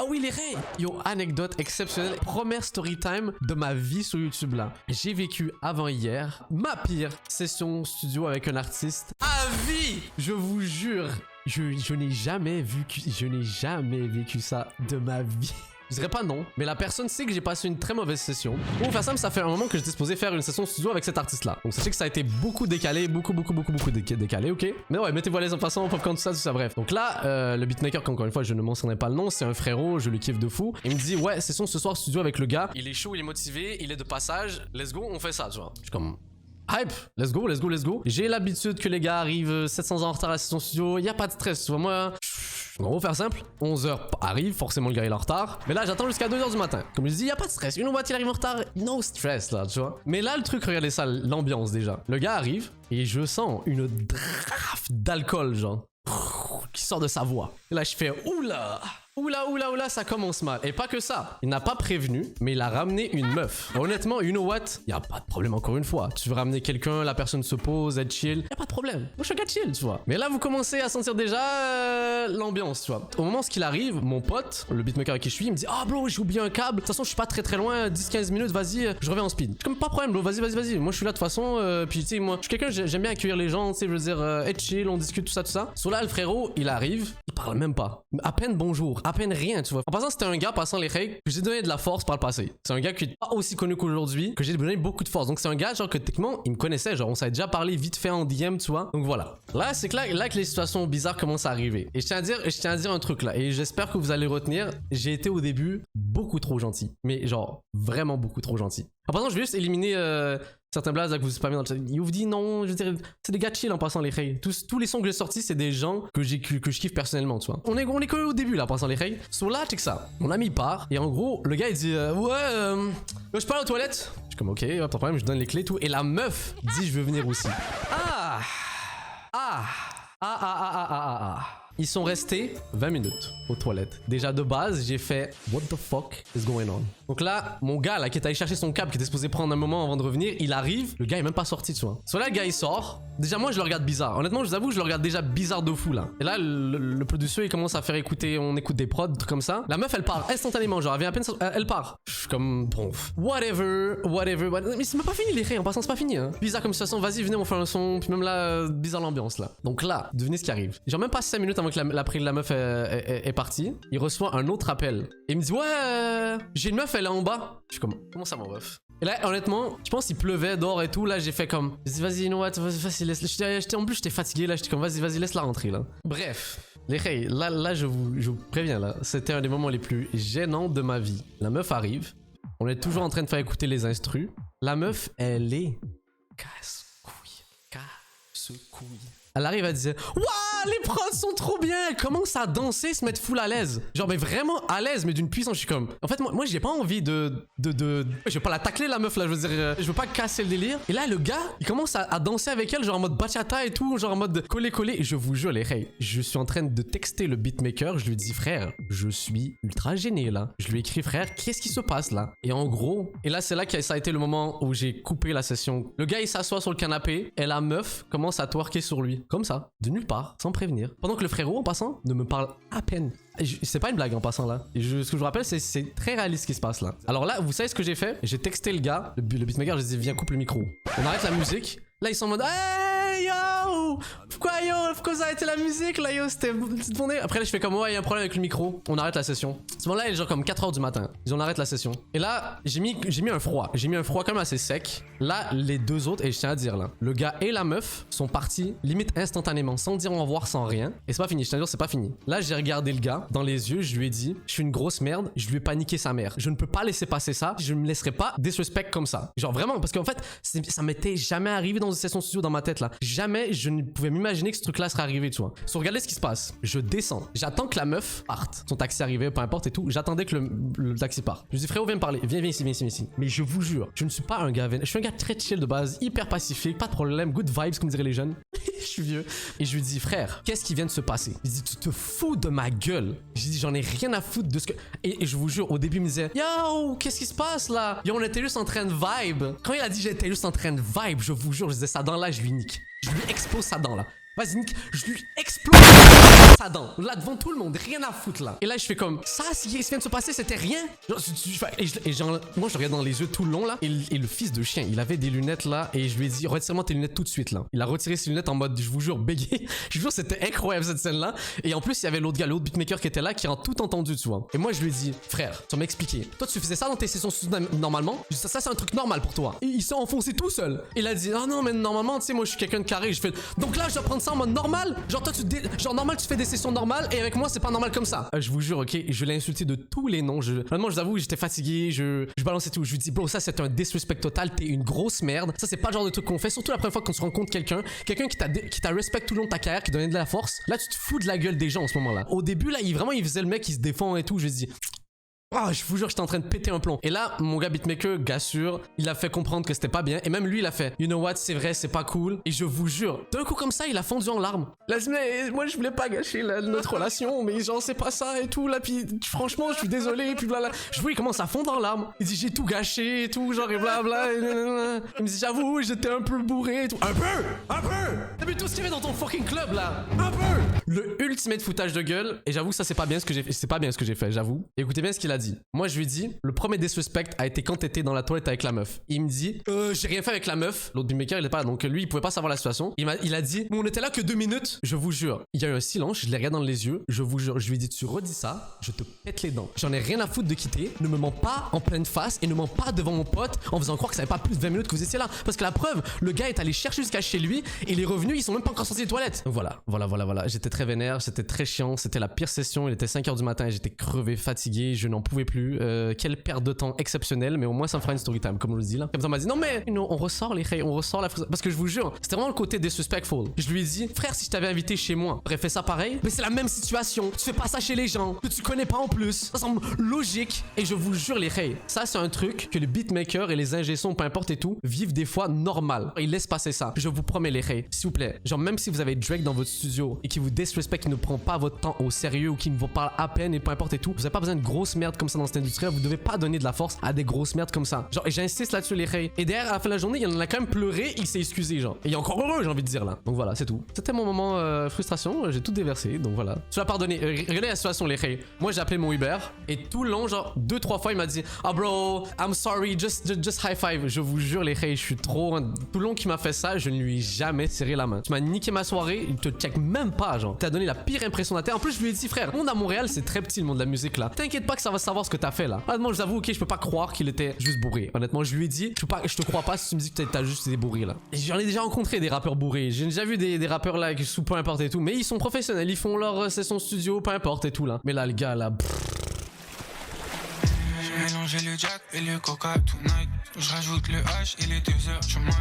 oui, les règles. Yo, anecdote exceptionnelle. Première story time de ma vie sur YouTube là. J'ai vécu avant-hier ma pire session studio avec un artiste à vie. Je vous jure, je n'ai jamais vécu ça de ma vie. Je dirais pas non, mais la personne sait que j'ai passé une très mauvaise session. Bon, enfin ça fait un moment que j'étais supposé faire une session studio avec cet artiste-là. Donc sachez que ça a été beaucoup décalé, beaucoup décalé, ok? Mais ouais, mettez-vous à l'aise en passant, popcorn, tout ça, bref. Donc là, le beatmaker, encore une fois, je ne mentionnais pas le nom, c'est un frérot, je le kiffe de fou. Il me dit, ouais, session ce soir studio avec le gars. Il est chaud, il est motivé, il est de passage, let's go, on fait ça, tu vois. Je suis comme... hype, let's go. J'ai l'habitude que les gars arrivent 700 ans en retard à la session studio, y a pas de stress, tu vois, moi... On va faire simple, 11h arrive, forcément le gars il est en retard. Mais là j'attends jusqu'à 2h du matin. Comme je dis, y a pas de stress, une boîte il arrive en retard, no stress là, tu vois. Mais là le truc, regardez ça, l'ambiance déjà. Le gars arrive et je sens une draft d'alcool genre qui sort de sa voix. Et là je fais oula. Oula, ça commence mal. Et pas que ça. Il n'a pas prévenu, mais il a ramené une meuf. Honnêtement, you know what? Y a pas de problème encore une fois. Tu veux ramener quelqu'un, la personne se pose, elle chill. Y a pas de problème. Moi, je suis un gars chill, tu vois. Mais là, vous commencez à sentir déjà l'ambiance, tu vois. Au moment où il arrive, mon pote, le beatmaker avec qui je suis, il me dit ah bro, j'ai oublié un câble. De toute façon, je suis pas très loin, 10-15 minutes, vas-y, je reviens en speed. Je suis comme pas de problème, bro, vas-y. Moi, je suis là de toute façon. Puis tu sais, moi, je suis quelqu'un, j'aime bien accueillir les gens, tu sais, je veux dire, être chill, on discute, tout ça. Sur là, le frérot, il arrive, il parle même pas. À peine bonjour, à peine rien, tu vois. En passant, c'était un gars passant les règles que j'ai donné de la force par le passé. C'est un gars qui est pas aussi connu qu'aujourd'hui, que j'ai donné beaucoup de force. Donc c'est un gars genre que techniquement il me connaissait, genre on s'avait déjà parlé vite fait en DM, tu vois. Donc voilà. Là c'est que là que les situations bizarres commencent à arriver. Et je tiens à dire un truc là. Et j'espère que vous allez retenir. J'ai été au début beaucoup trop gentil, mais genre vraiment beaucoup trop gentil. En passant, je vais juste éliminer certains blazes là que vous spammez dans le chat. Il vous dit non, je veux dire, c'est des gars chill en passant les règles. Tous les sons que j'ai sortis, c'est des gens que je kiffe personnellement, tu vois. On est que au début là, en passant les règles. Sur là, check ça. Mon ami part et en gros, le gars il dit je peux aller aux toilettes. Je suis comme ok, pas de problème, je donne les clés tout. Et la meuf dit je veux venir aussi. Ils sont restés 20 minutes aux toilettes. Déjà de base, j'ai fait what the fuck is going on? Donc là, mon gars là qui est allé chercher son câble, qui était supposé prendre un moment avant de revenir, il arrive, le gars est même pas sorti, tu vois. Soit là, le gars il sort. Déjà moi je le regarde bizarre. Honnêtement, je vous avoue, je le regarde déjà bizarre de fou là. Et là, le producer il commence à faire écouter, on écoute des prods, trucs comme ça. La meuf elle part instantanément, genre elle vient à peine, elle part. Je suis comme bon, whatever. Mais c'est même pas fini les règles, en passant c'est pas fini. Hein. Bizarre comme situation, vas-y venez on fait un son, puis même là bizarre l'ambiance là. Donc là, devinez ce qui arrive. Genre même pas 5 minutes avant que la meuf est partie, il reçoit un autre appel. Et il me dit ouais, j'ai une meuf, elle est en bas. Je suis comme comment ça mon meuf? Et là honnêtement, je pense qu'il pleuvait dehors et tout. Là j'ai fait comme vas-y, you know what, vas-y laisse. En plus j'étais fatigué là, j'étais comme vas-y laisse la rentrer là. Bref, les règles, là je vous préviens là, c'était un des moments les plus gênants de ma vie. La meuf arrive, on est toujours en train de faire écouter les instrus. La meuf elle est casse-couille. Elle arrive à dire waouh, les prods sont trop bien. Elle commence à danser, se mettre full à l'aise. Genre mais vraiment à l'aise, mais d'une puissance. Je suis comme en fait moi j'ai pas envie de je vais pas la tacler la meuf là, je veux dire je veux pas casser le délire. Et là le gars il commence à danser avec elle genre en mode bachata et tout, genre en mode coller. Et je vous jure les règles, je suis en train de texter le beatmaker. Je lui dis frère, je suis ultra gêné là. Je lui écris frère, qu'est-ce qui se passe là? Et en gros, et là c'est là que ça a été le moment où j'ai coupé la session. Le gars il s'assoit sur le canapé et la meuf commence à twerker sur lui. Comme ça, de nulle part, sans prévenir. Pendant que le frérot, en passant, ne me parle à peine. C'est pas une blague en passant là. Ce que je vous rappelle, c'est très réaliste ce qui se passe là. Alors là, vous savez ce que j'ai fait? J'ai texté le gars, le beatmaker, je lui ai dit viens coupe le micro. On arrête la musique. Là ils sont en mode hey yo, pourquoi ça a été la musique là yo, c'était tourné. Après là je fais comme ouais, il y a un problème avec le micro. On arrête la session. Ce moment là il est genre comme 4h du matin. On arrête la session. Et là j'ai mis un froid. J'ai mis un froid quand même assez sec. Là les deux autres, et je tiens à dire là, le gars et la meuf sont partis limite instantanément, sans dire au revoir, sans rien. Et c'est pas fini, je tiens à dire c'est pas fini. Là j'ai regardé le gars dans les yeux, je lui ai dit je suis une grosse merde, je lui ai paniqué sa mère. Je ne peux pas laisser passer ça, je me laisserai pas disrespect comme ça. Genre vraiment, parce qu'en fait ça m'était jamais arrivé dans une session studio dans ma tête là. Jamais je ne pouvais m'imaginer que ce truc là serait arrivé, tu vois. So, regardez ce qui se passe. Je descends, j'attends que la meuf parte. Son taxi arrivait, peu importe et tout. J'attendais que le taxi parte. Je lui dis frérot viens me parler, viens ici. Mais je vous jure, je ne suis pas un gars, je suis un gars très chill de base, hyper pacifique, pas de problème, good vibes comme diraient les jeunes. Je suis vieux. Et je lui dis frère, qu'est-ce qui vient de se passer? Il dit tu te fous de ma gueule. J'ai dit j'en ai rien à foutre de ce que... Et je vous jure, au début il me disait yo, qu'est-ce qui se passe là? Yo, on était juste en train de vibe. Quand il a dit j'étais juste en train de vibe, je vous jure, je disais ça dans là, je lui nique. Je lui explose sa dent là. Vas-y, nique, je lui explose. sa dent. Là, devant tout le monde, rien à foutre là. Et là, je fais comme, ça, ce qui vient de se passer, c'était rien. Genre, et genre, moi, je regarde dans les yeux tout le long là. Et le fils de chien, il avait des lunettes là. Et je lui ai dit, retire-moi tes lunettes tout de suite là. Il a retiré ses lunettes en mode, je vous jure, bégayé. Je vous jure, c'était incroyable cette scène là. Et en plus, il y avait l'autre gars, l'autre beatmaker qui était là, qui a tout entendu, tu vois. Et moi, je lui ai dit, frère, tu vas m'expliquer. Toi, tu faisais ça dans tes sessions normalement. Ça c'est un truc normal pour toi. Et il s'est enfoncé tout seul. Il a dit, ah non, mais normalement, tu sais, moi, je suis quelqu'un de carré. Je fais, donc là, je dois prendre ça en mode normal. Genre, toi, genre, normal, tu fais des sessions normales. Et avec moi, c'est pas normal comme ça. Je vous jure, ok, je l'ai insulté de tous les noms. Vraiment, je vous avoue, j'étais fatigué. Je balançais tout. Je lui dis, bro, ça, c'est un disrespect total. T'es une grosse merde. Ça, c'est pas le genre de truc qu'on fait. Surtout la première fois qu'on se rencontre quelqu'un qui t'a respect tout le long de ta carrière, qui donnait de la force. Là, tu te fous de la gueule des gens en ce moment-là. Au début, là, il faisait le mec qui se défend et tout. Je lui dis, ah, je vous jure, j'étais en train de péter un plomb. Et là, mon gars beatmaker, gars sûr, il a fait comprendre que c'était pas bien. Et même lui, il a fait, you know what, c'est vrai, c'est pas cool. Et je vous jure, d'un coup comme ça, il a fondu en larmes. Là, mais moi, je voulais pas gâcher notre relation, mais genre, c'est pas ça et tout. Là, puis franchement, je suis désolé. Et puis blabla. Je vois, il commence à fondre en larmes. Il dit, j'ai tout gâché et tout, genre, et blabla. Il me dit, j'avoue, j'étais un peu bourré et tout. Un peu. T'as vu tout ce qu'il y avait dans ton fucking club là? Un peu. Le ultimate foutage de gueule. Et j'avoue, ça, c'est pas bien ce que j'ai fait. C'est pas bien ce que j'ai fait, j'avoue. Écoutez bien ce qu'il a dit. Moi, je lui dis, le premier disrespect a été quand t'étais dans la toilette avec la meuf. Il me dit, j'ai rien fait avec la meuf. L'autre beatmaker, il est pas là, donc lui, il pouvait pas savoir la situation. Il a dit, on était là que 2 minutes. Je vous jure, il y a eu un silence, je l'ai regardé dans les yeux. Je vous jure, je lui ai dit, tu redis ça, je te pète les dents. J'en ai rien à foutre de quitter. Ne me mens pas en pleine face et ne mens pas devant mon pote en faisant croire que ça avait pas plus de 20 minutes que vous étiez là. Parce que la preuve, le gars est allé chercher jusqu'à chez lui et il est revenu, ils sont même pas encore sortis des toilettes. Donc voilà. J'étais très vénère, c'était très chiant, c'était la pire session. Il était 5h du matin et j'étais crevé, fatigué, je n'en pouvais plus. Quelle perte de temps exceptionnelle, mais au moins ça me fera une story time, comme on le dit là. Comme ça, on m'a dit, non mais, on ressort les on ressort la frustration. Parce que je vous jure, c'était vraiment le côté disrespectful. Je lui ai dit, frère, si je t'avais invité chez moi, t'aurais fait ça pareil? Mais c'est la même situation. Tu fais pas ça chez les gens, que tu connais pas en plus. Ça semble logique. Et je vous jure, les ça c'est un truc que les beatmakers et les ingé-sons, peu importe et tout, vivent des fois normal. Ils laissent passer ça. Je vous promets, les s'il vous plaît. Genre, même si vous avez Drake dans votre studio et qui vous disrespect, qui ne prend pas votre temps au sérieux ou qui ne vous parle à peine et peu importe et tout, vous avez pas besoin de grosses merdes comme ça dans cette industrie. Vous devez pas donner de la force à des grosses merdes comme ça. Genre, et j'insiste là-dessus, les reilles. Et derrière, à la fin de la journée, il en a quand même pleuré, il s'est excusé, genre. Et il est encore heureux, j'ai envie de dire là. Donc voilà, c'est tout. C'était mon moment frustration, j'ai tout déversé, donc voilà. Tu l'as pardonné. Regardez la situation, les reilles. Moi, j'ai appelé mon Uber et tout le long, genre 2-3 fois, il m'a dit, ah bro, I'm sorry, just high five. Je vous jure, les reilles, je suis trop. Tout le long qu'il m'a fait ça, je ne lui ai jamais serré la main. Tu m'as niqué ma soirée, il te check même pas, genre. T'as donné la pire impression de la terre. En plus, je lui ai dit, frère, le monde à Montréal, c'est très petit, le monde de la musique là. T'inquiète pas que ça va savoir ce que t'as fait là. Honnêtement, je vous avoue, ok, je peux pas croire qu'il était juste bourré. Honnêtement, je lui ai dit, je te crois pas si tu me dis que t'as juste été bourré là. J'en ai déjà rencontré des rappeurs bourrés. J'ai déjà vu des rappeurs là qui sous peu importe et tout. Mais ils sont professionnels, ils font leur session studio, peu importe et tout là. Mais là, le gars là. J'ai mélangé le jack et le coca tonight. Je rajoute le H et les 2 heures du mat.